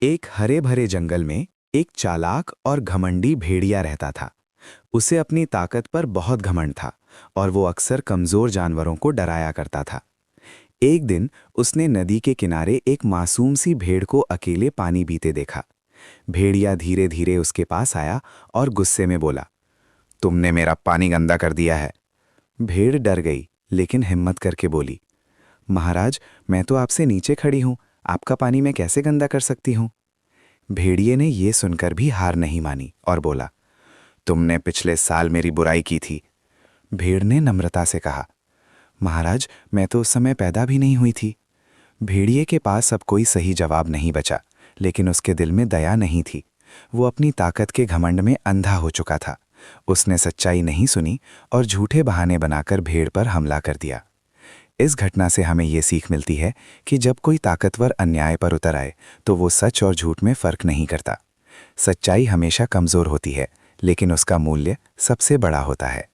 एक हरे भरे जंगल में एक चालाक और घमंडी भेड़िया रहता था। उसे अपनी ताकत पर बहुत घमंड था और वो अक्सर कमजोर जानवरों को डराया करता था। एक दिन उसने नदी के किनारे एक मासूम सी भेड़ को अकेले पानी पीते देखा। भेड़िया धीरे धीरे उसके पास आया और गुस्से में बोला, तुमने मेरा पानी गंदा कर दिया है। भेड़ डर गई लेकिन हिम्मत करके बोली, महाराज, मैं तो आपसे नीचे खड़ी हूं, आपका पानी मैं कैसे गंदा कर सकती हूं। भेड़िए ने यह सुनकर भी हार नहीं मानी और बोला, तुमने पिछले साल मेरी बुराई की थी। भेड़ ने नम्रता से कहा, महाराज, मैं तो उस समय पैदा भी नहीं हुई थी। भेड़िए के पास अब कोई सही जवाब नहीं बचा, लेकिन उसके दिल में दया नहीं थी। वो अपनी ताकत के घमंड में अंधा हो चुका था। उसने सच्चाई नहीं सुनी और झूठे बहाने बनाकर भेड़ पर हमला कर दिया। इस घटना से हमें ये सीख मिलती है कि जब कोई ताकतवर अन्याय पर उतर आए तो वो सच और झूठ में फर्क नहीं करता। सच्चाई हमेशा कमजोर होती है, लेकिन उसका मूल्य सबसे बड़ा होता है।